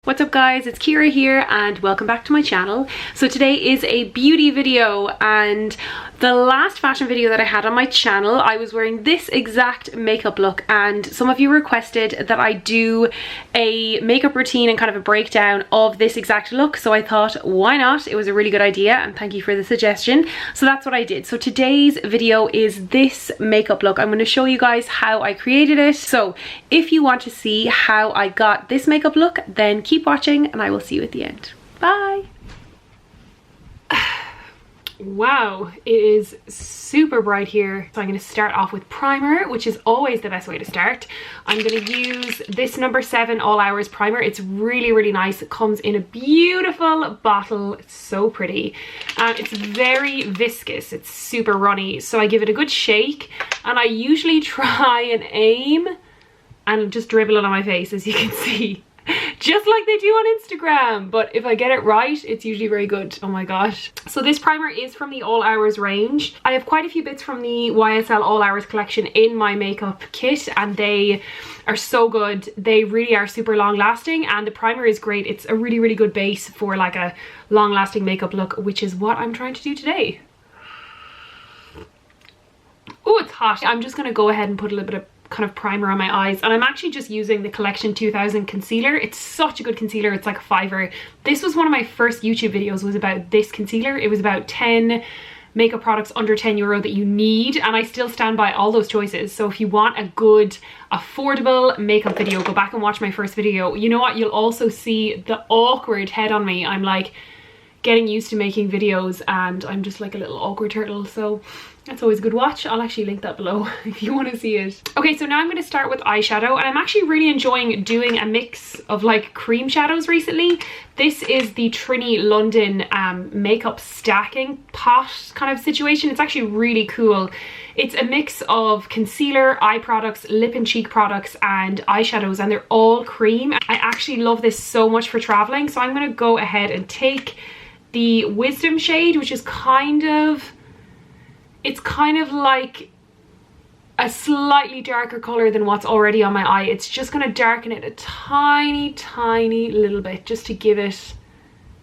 What's up guys, it's Ciara here and welcome back to my channel. So today is a beauty video, and the last fashion video that I had on my channel I was wearing this exact makeup look, and some of you requested that I do a makeup routine and kind of a breakdown of this exact look, so I thought why not. It was a really good idea and thank you for the suggestion, so that's what I did. So today's video is this makeup look. I'm going to show you guys how I created it, so if you want to see how I got this makeup look then keep watching and I will see you at the end. Bye! Wow, it is super bright here. So I'm going to start off with primer, which is always the best way to start. I'm going to use this number 7 All Hours primer. It's really nice. It comes in a beautiful bottle. It's so pretty. It's very viscous. It's super runny. So I give it a good shake and I usually try and aim and just dribble it on my face, as you can see. Just like they do on Instagram, but if I get it right it's usually very good. Oh my gosh. So this primer is from the All Hours range. I have quite a few bits from the YSL All Hours collection in my makeup kit and they are so good. They really are super long lasting and the primer is great. It's a really good base for like a long lasting makeup look, which is what I'm trying to do today. Oh, it's hot. I'm just gonna go ahead and put a little bit of kind of primer on my eyes, and I'm actually just using the Collection 2000 concealer. It's such a good concealer. It's like a $5. This was one of my first YouTube videos, was about this concealer. It was about 10 makeup products under €10 that you need, and I still stand by all those choices. So if you want a good affordable makeup video, go back and watch my first video. You know what, you'll also see the awkward head on me. I'm like getting used to making videos and I'm just like a little awkward turtle, so that's always a good watch. I'll actually link that below if you want to see it. Okay, so now I'm going to start with eyeshadow, and I'm actually really enjoying doing a mix of like cream shadows recently. This is the Trini London makeup stacking pot kind of situation. It's actually really cool. It's a mix of concealer, eye products, lip and cheek products and eyeshadows, and they're all cream. I actually love this so much for traveling, so I'm going to go ahead and take the Wisdom shade, which is it's kind of like a slightly darker color than what's already on my eye. It's just going to darken it a tiny little bit, just to give it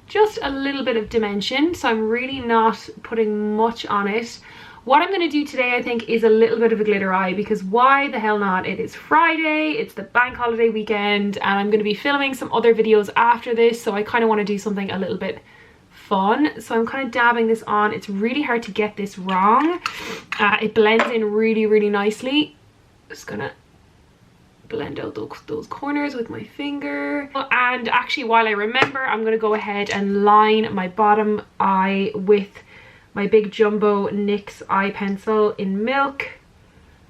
just a little bit of dimension. So I'm really not putting much on it. What I'm going to do today, I think, is a little bit of a glitter eye, because why the hell not? It is Friday, it's the bank holiday weekend, and I'm going to be filming some other videos after this, so I kind of want to do something a little bit fun. So I'm kind of dabbing this on. It's really hard to get this wrong. It blends in really nicely. Just gonna blend out those corners with my finger. And actually, while I remember, I'm gonna go ahead and line my bottom eye with my big jumbo NYX eye pencil in Milk.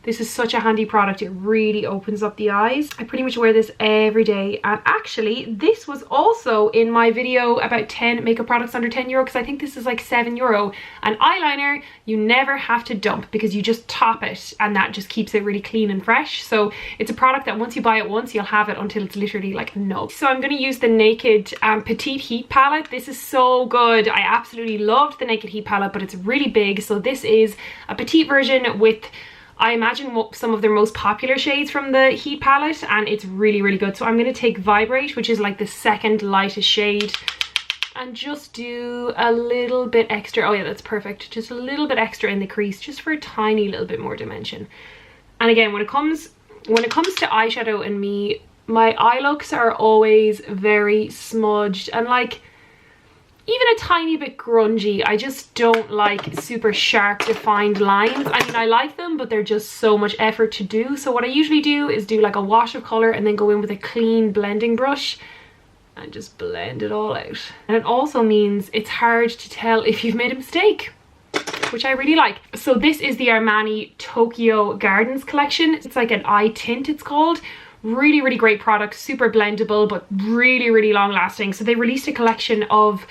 This is such a handy product. It really opens up the eyes. I pretty much wear this every day. And actually, this was also in my video about 10 makeup products under €10, because I think this is like €7. And eyeliner, you never have to dump because you just top it and that just keeps it really clean and fresh. So it's a product that once you buy it once, you'll have it until it's literally like no. So I'm going to use the Naked Petite Heat palette. This is so good. I absolutely loved the Naked Heat palette, but it's really big. So this is a petite version with, I imagine, some of their most popular shades from the Heat palette, and it's really good. So I'm going to take Vibrate, which is like the second lightest shade, and just do a little bit extra. Oh yeah, that's perfect. Just a little bit extra in the crease, just for a tiny little bit more dimension. And again, when it comes to eyeshadow and me, my eye looks are always very smudged and like even a tiny bit grungy. I just don't like super sharp defined lines. I mean, I like them, but they're just so much effort to do. So what I usually do is do like a wash of color and then go in with a clean blending brush and just blend it all out. And it also means it's hard to tell if you've made a mistake, which I really like. So this is the Armani Tokyo Gardens collection. It's like an eye tint, it's called. Really great product, super blendable, but really long lasting. So they released a collection of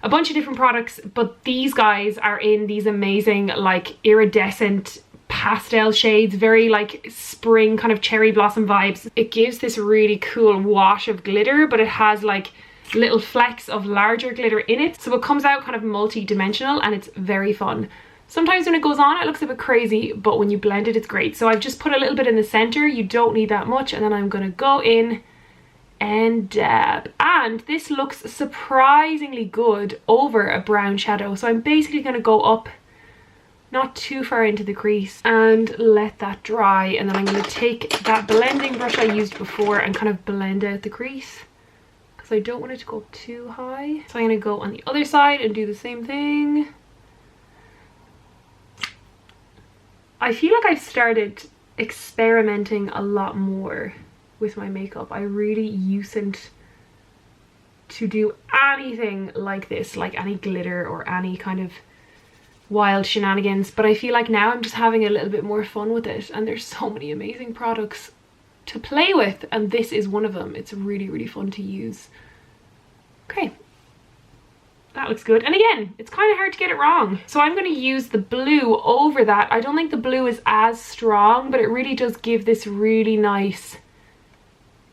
a bunch of different products, but these guys are in these amazing like iridescent pastel shades, very like spring kind of cherry blossom vibes. It gives this really cool wash of glitter, but it has like little flecks of larger glitter in it, so it comes out kind of multi-dimensional and it's very fun. Sometimes when it goes on it looks a bit crazy, but when you blend it, it's great. So I've just put a little bit in the center. You don't need that much, and then I'm gonna go in and dab. And this looks surprisingly good over a brown shadow. So I'm basically going to go up not too far into the crease and let that dry. And then I'm going to take that blending brush I used before and kind of blend out the crease, because I don't want it to go up too high. So I'm going to go on the other side and do the same thing. I feel like I've started experimenting a lot more with my makeup. I really usedn't to do anything like this, like any glitter or any kind of wild shenanigans, but I feel like now I'm just having a little bit more fun with it, and there's so many amazing products to play with, and this is one of them. It's really, really fun to use. Okay, that looks good. And again, it's kind of hard to get it wrong. So I'm going to use the blue over that. I don't think the blue is as strong, but it really does give this really nice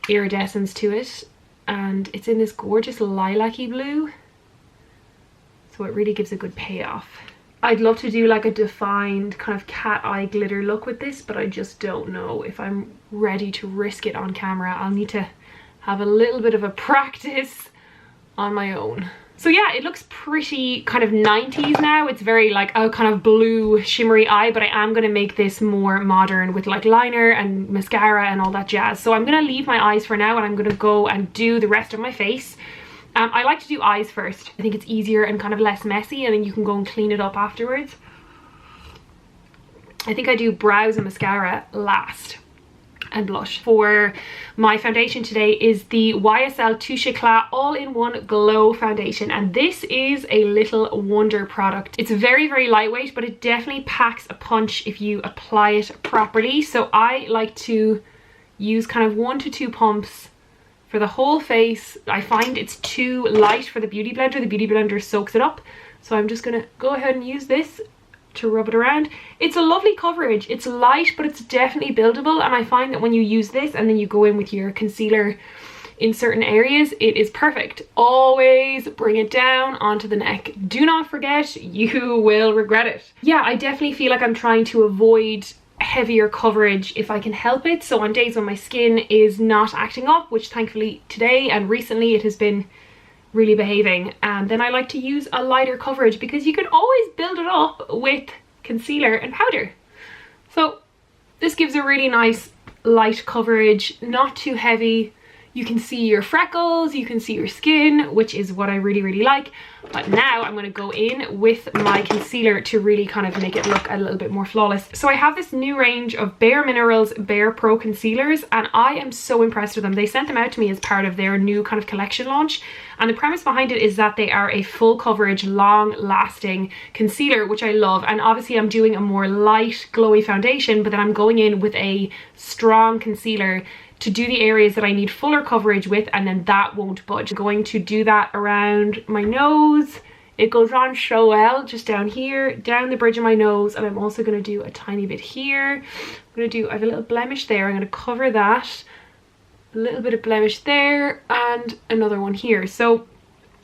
iridescence to it. And it's in this gorgeous lilac-y blue. So it really gives a good payoff. I'd love to do like a defined kind of cat eye glitter look with this, but I just don't know if I'm ready to risk it on camera. I'll need to have a little bit of a practice on my own. So yeah, it looks pretty kind of 90s now. It's very like a kind of blue shimmery eye, but I am going to make this more modern with like liner and mascara and all that jazz. So I'm going to leave my eyes for now, and I'm going to go and do the rest of my face. I like to do eyes first. I think it's easier and kind of less messy, and then you can go and clean it up afterwards. I think I do brows and mascara last, and blush. For my foundation today is the YSL Touche Eclat all-in-one glow foundation, and this is a little wonder product. It's very, very lightweight, but it definitely packs a punch if you apply it properly. So I like to use kind of 1 to 2 pumps for the whole face. I find it's too light for the beauty blender. The beauty blender soaks it up, so I'm just gonna go ahead and use this to rub it around. It's a lovely coverage. It's light, but it's definitely buildable, and I find that when you use this and then you go in with your concealer in certain areas, it is perfect. Always bring it down onto the neck. Do not forget, you will regret it. Yeah, I definitely feel like I'm trying to avoid heavier coverage if I can help it. So on days when my skin is not acting up, which thankfully today and recently it has been really behaving, and then I like to use a lighter coverage, because you can always build it up with concealer and powder. So this gives a really nice light coverage, not too heavy. You can see your freckles, you can see your skin, which is what I really, really like. But now I'm going to go in with my concealer to really kind of make it look a little bit more flawless. So I have this new range of Bare Minerals Bare Pro concealers, and I am so impressed with them. They sent them out to me as part of their new kind of collection launch, and the premise behind it is that they are a full coverage, long lasting concealer, which I love. And obviously I'm doing a more light glowy foundation, but then I'm going in with a strong concealer to do the areas that I need fuller coverage with, and then that won't budge. I'm going to do that around my nose. It goes on so well, just down here, down the bridge of my nose, and I'm also going to do a tiny bit here. I have a little blemish there. I'm going to cover that. A little bit of blemish there, and another one here. So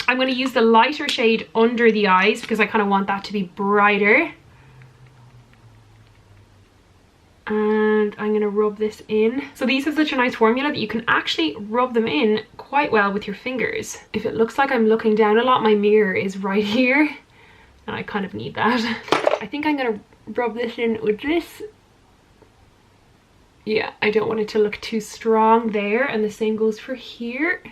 I'm going to use the lighter shade under the eyes, because I kind of want that to be brighter. And I'm going to rub this in. So these have such a nice formula that you can actually rub them in quite well with your fingers. If it looks like I'm looking down a lot, my mirror is right here, and I kind of need that. I think I'm going to rub this in with this. Yeah, I don't want it to look too strong there, and the same goes for here.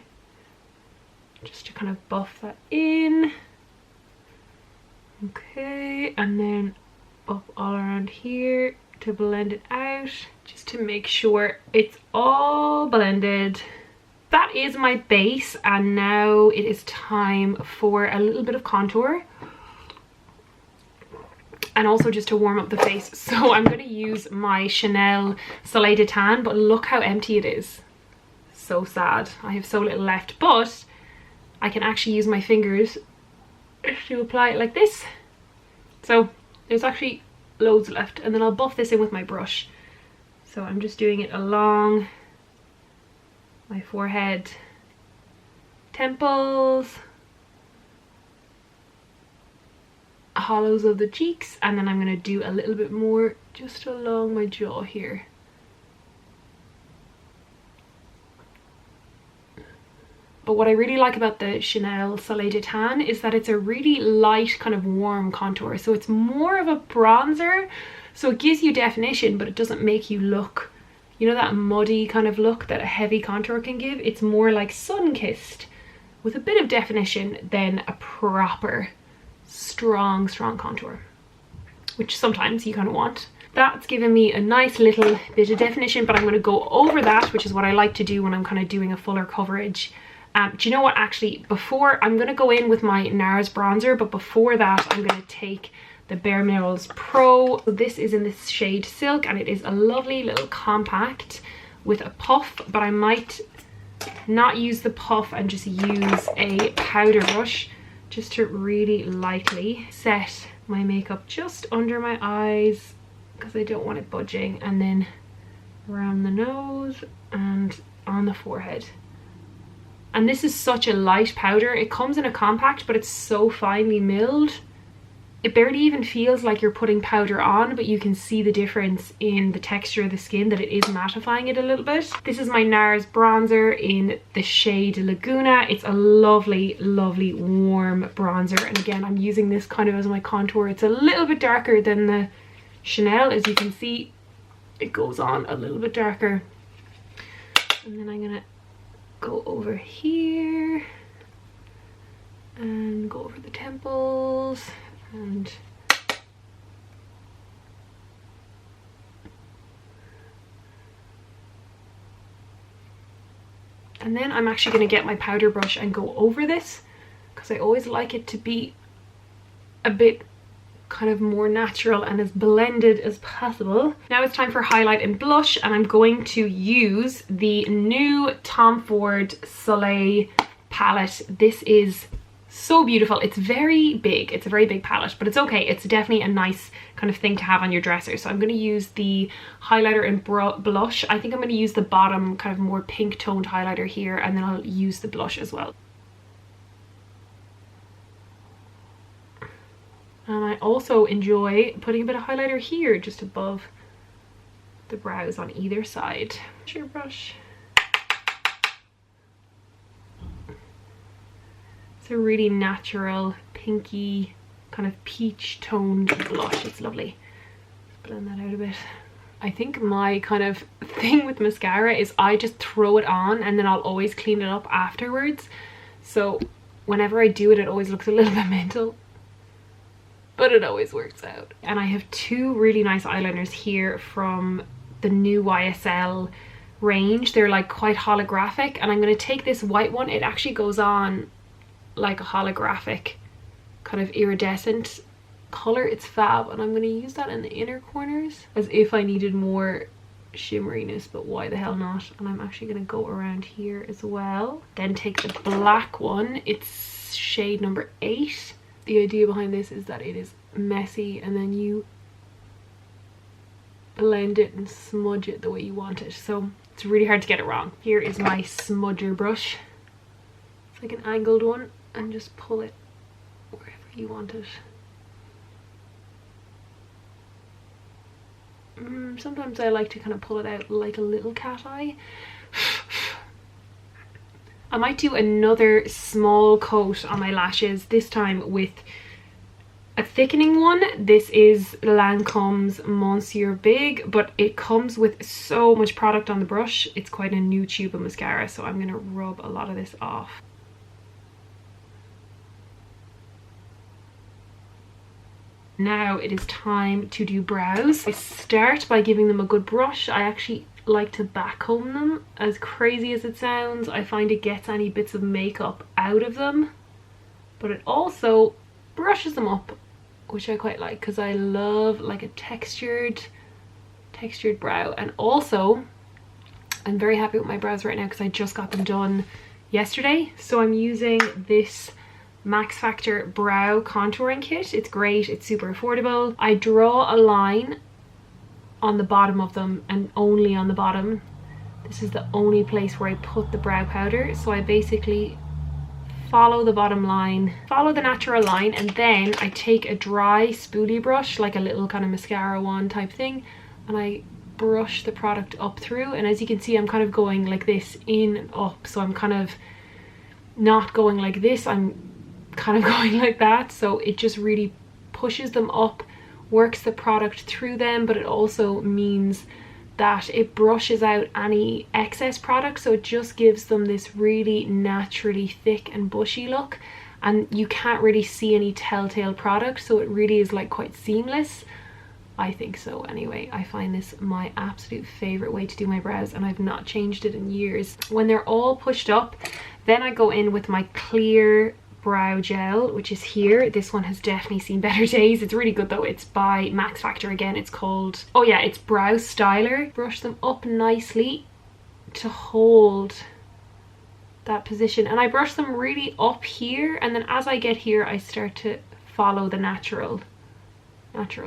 Just to kind of buff that in. Okay, and then up all around here to blend it out, just to make sure it's all blended. That is my base, and now it is time for a little bit of contour, and also just to warm up the face. So I'm going to use my Chanel Soleil de Tan, but look how empty it is. So sad. I have so little left, but I can actually use my fingers to apply it like this. So there's actually loads left, and then I'll buff this in with my brush. So I'm just doing it along my forehead, temples, hollows of the cheeks, and then I'm going to do a little bit more just along my jaw here. But what I really like about the Chanel Soleil de Tan is that it's a really light kind of warm contour. So it's more of a bronzer. So it gives you definition, but it doesn't make you look, you know, that muddy kind of look that a heavy contour can give. It's more like sun-kissed with a bit of definition than a proper strong contour, which sometimes you kind of want. That's given me a nice little bit of definition, but I'm going to go over that, which is what I like to do when I'm kind of doing a fuller coverage. Do you know what, actually, before I'm going to go in with my NARS bronzer, but before that I'm going to take the Bare Minerals Pro. So this is in this shade Silk, and it is a lovely little compact with a puff, but I might not use the puff and just use a powder brush just to really lightly set my makeup just under my eyes, because I don't want it budging, and then around the nose and on the forehead. And this is such a light powder. It comes in a compact, but it's so finely milled. It barely even feels like you're putting powder on, but you can see the difference in the texture of the skin, that it is mattifying it a little bit. This is my NARS bronzer in the shade Laguna. It's a lovely, lovely warm bronzer. And again, I'm using this kind of as my contour. It's a little bit darker than the Chanel. As you can see, it goes on a little bit darker. And then I'm gonna go over here and go over the temples and then I'm actually going to get my powder brush and go over this, because I always like it to be a bit kind of more natural and as blended as possible. Now it's time for highlight and blush, and I'm going to use the new Tom Ford Soleil palette. This is so beautiful. It's very big. It's a very big palette, but it's okay. It's definitely a nice kind of thing to have on your dresser. So I'm going to use the highlighter and blush. I think I'm going to use the bottom kind of more pink toned highlighter here, and then I'll use the blush as well. And I also enjoy putting a bit of highlighter here just above the brows on either side. Your brush. It's a really natural pinky kind of peach toned blush. It's lovely. Blend that out a bit. I think my kind of thing with mascara is I just throw it on and then I'll always clean it up afterwards. So whenever I do it, it always looks a little bit mental, but it always works out. And I have two really nice eyeliners here from the new YSL range. They're like quite holographic, and I'm going to take this white one. It actually goes on like a holographic kind of iridescent color. It's fab, and I'm going to use that in the inner corners as if I needed more shimmeriness, but why the hell not. And I'm actually going to go around here as well. Then take the black one. It's shade number 8. The idea behind this is that it is messy, and then you blend it and smudge it the way you want it. So it's really hard to get it wrong. Here is my smudger brush. It's like an angled one, and just pull it wherever you want it. Sometimes I like to kind of pull it out like a little cat eye. I might do another small coat on my lashes, this time with a thickening one. This is Lancome's Monsieur Big, but it comes with so much product on the brush. It's quite a new tube of mascara, so I'm going to rub a lot of this off. Now it is time to do brows. I start by giving them a good brush. I actually like to backcomb them. As crazy as it sounds, I find it gets any bits of makeup out of them, but it also brushes them up, which I quite like, because I love like a textured brow. And also I'm very happy with my brows right now because I just got them done yesterday. So I'm using this Max Factor brow contouring kit. It's great, it's super affordable. I draw a line on the bottom of them, and only on the bottom. This is the only place where I put the brow powder. So I basically follow the bottom line, follow the natural line, and then I take a dry spoolie brush, like a little kind of mascara wand type thing, and I brush the product up through. And as you can see, I'm kind of going like this, in and up. So I'm kind of not going like this, I'm kind of going like that. So it just really pushes them up, works the product through them, but it also means that it brushes out any excess product, so it just gives them this really naturally thick and bushy look, and you can't really see any telltale product, so it really is like quite seamless. I think so anyway. I find this my absolute favorite way to do my brows, and I've not changed it in years. When they're all pushed up, then I go in with my clear brow gel, which is here. This one has definitely seen better days. It's really good though. It's by Max Factor again. It's called, oh yeah, it's Brow Styler. Brush them up nicely to hold that position, and I brush them really up here, and then as I get here I start to follow the natural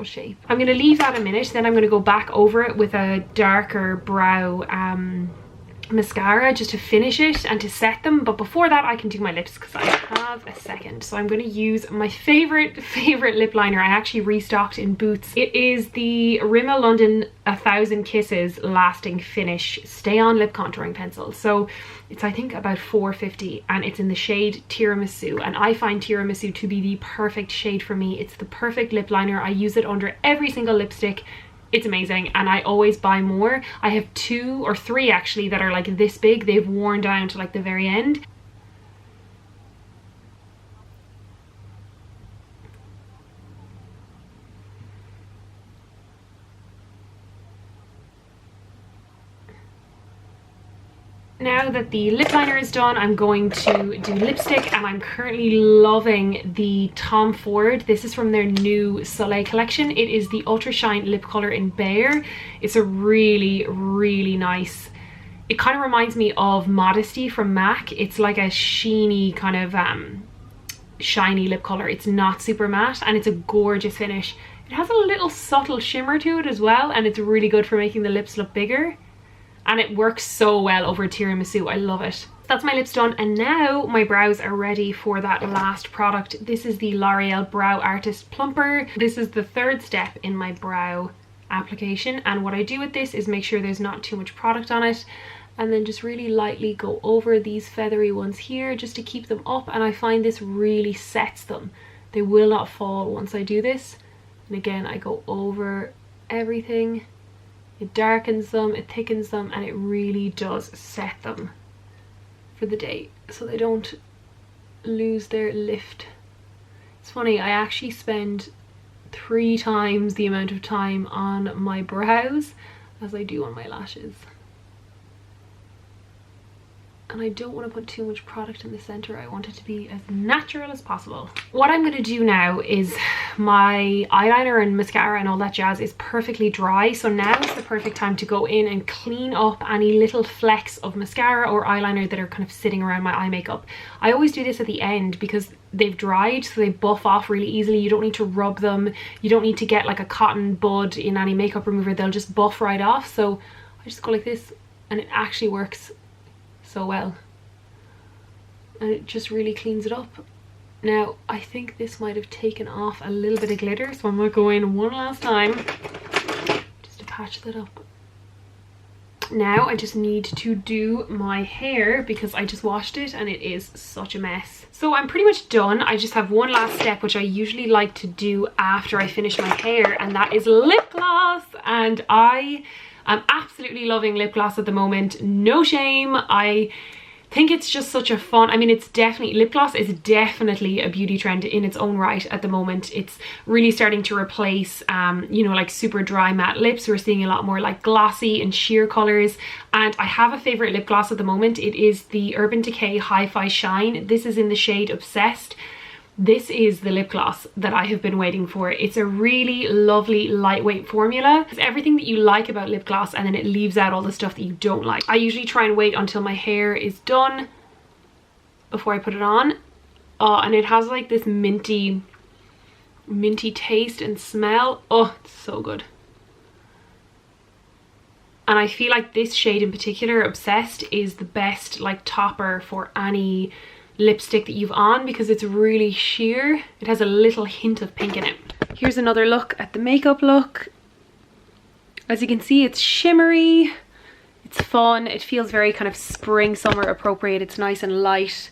shape. I'm going to leave that a minute, then I'm going to go back over it with a darker brow mascara just to finish it and to set them. But before that I can do my lips because I have a second. So I'm going to use my favorite lip liner. I actually restocked in Boots. It is the Rimmel London 1000 Kisses Lasting Finish Stay On Lip Contouring Pencil. So it's, I think, about $4.50, and it's in the shade Tiramisu, and I find Tiramisu to be the perfect shade for me. It's the perfect lip liner. I use it under every single lipstick. It's amazing, and I always buy more. I have 2 or 3 actually that are like this big. They've worn down to like the very end. Now that the lip liner is done, I'm going to do lipstick, and I'm currently loving the Tom Ford. This is from their new Soleil collection. It is the Ultra Shine lip color in Bare. It's a really, really nice, it kind of reminds me of Modesty from MAC. It's like a sheeny kind of shiny lip color. It's not super matte, and it's a gorgeous finish. It has a little subtle shimmer to it as well, and it's really good for making the lips look bigger. And it works so well over Tiramisu. I love it. That's my lips done, and now my brows are ready for that last product. This is the L'Oreal Brow Artist Plumper. This is the 3rd step in my brow application, and what I do with this is make sure there's not too much product on it, and then just really lightly go over these feathery ones here just to keep them up, and I find this really sets them. They will not fall once I do this. And again, I go over everything. It darkens them, it thickens them, and it really does set them for the day so they don't lose their lift. It's funny, I actually spend 3 times the amount of time on my brows as I do on my lashes. And I don't want to put too much product in the center. I want it to be as natural as possible. What I'm going to do now is, my eyeliner and mascara and all that jazz is perfectly dry, so now is the perfect time to go in and clean up any little flecks of mascara or eyeliner that are kind of sitting around my eye makeup. I always do this at the end because they've dried, so they buff off really easily. You don't need to rub them, you don't need to get like a cotton bud in any makeup remover. They'll just buff right off. So I just go like this, and it actually works so well, and it just really cleans it up. Now I think this might have taken off a little bit of glitter, so I'm going to go in one last time just to patch that up. Now I just need to do my hair because I just washed it and it is such a mess. So I'm pretty much done. I just have one last step, which I usually like to do after I finish my hair, and that is lip gloss. And I'm absolutely loving lip gloss at the moment. No shame. I think it's just such a fun, I mean, it's definitely, lip gloss is definitely a beauty trend in its own right at the moment. It's really starting to replace, you know, like super dry matte lips. We're seeing a lot more like glossy and sheer colors. And I have a favorite lip gloss at the moment. It is the Urban Decay Hi-Fi Shine. This is in the shade Obsessed. This is the lip gloss that I have been waiting for. It's a really lovely lightweight formula. It's everything that you like about lip gloss, and then it leaves out all the stuff that you don't like. I usually try and wait until my hair is done before I put it on. And it has like this minty taste and smell. Oh, it's so good. And I feel like this shade in particular, Obsessed, is the best like topper for any lipstick that you've on because it's really sheer. It has a little hint of pink in it. Here's another look at the makeup look. As you can see, it's shimmery, it's fun, it feels very kind of spring summer appropriate. It's nice and light.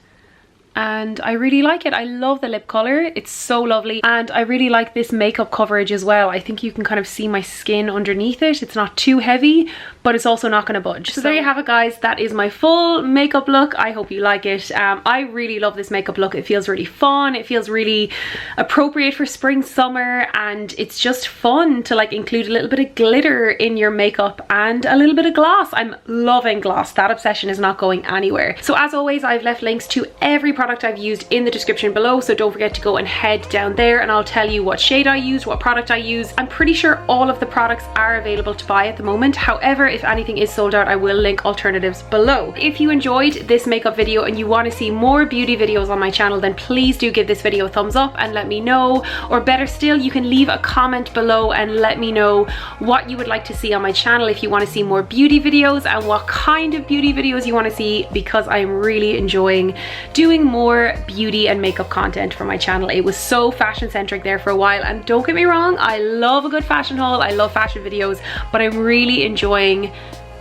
and I really like it. I love the lip color, it's so lovely, and I really like this makeup coverage as well. I think you can kind of see my skin underneath it. It's not too heavy, but it's also not going to budge. So there you have it, guys. That is my full makeup look. I hope you like it. I really love this makeup look. It feels really fun, it feels really appropriate for spring, summer, and it's just fun to like include a little bit of glitter in your makeup and a little bit of gloss. I'm loving gloss. That obsession is not going anywhere. So as always, I've left links to every product I've used in the description below, so don't forget to go and head down there and I'll tell you what shade I used, what product I use. I'm pretty sure all of the products are available to buy at the moment. However, if anything is sold out, I will link alternatives below. If you enjoyed this makeup video and you want to see more beauty videos on my channel, then please do give this video a thumbs up and let me know, or better still, you can leave a comment below and let me know what you would like to see on my channel, if you want to see more beauty videos and what kind of beauty videos you want to see, because I'm really enjoying doing more beauty and makeup content for my channel. It was so fashion centric there for a while, and don't get me wrong, I love a good fashion haul, I love fashion videos, but I'm really enjoying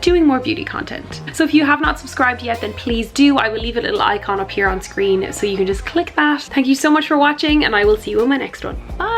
doing more beauty content. So if you have not subscribed yet, then please do. I will leave a little icon up here on screen so you can just click that. Thank you so much for watching, and I will see you in my next one. Bye.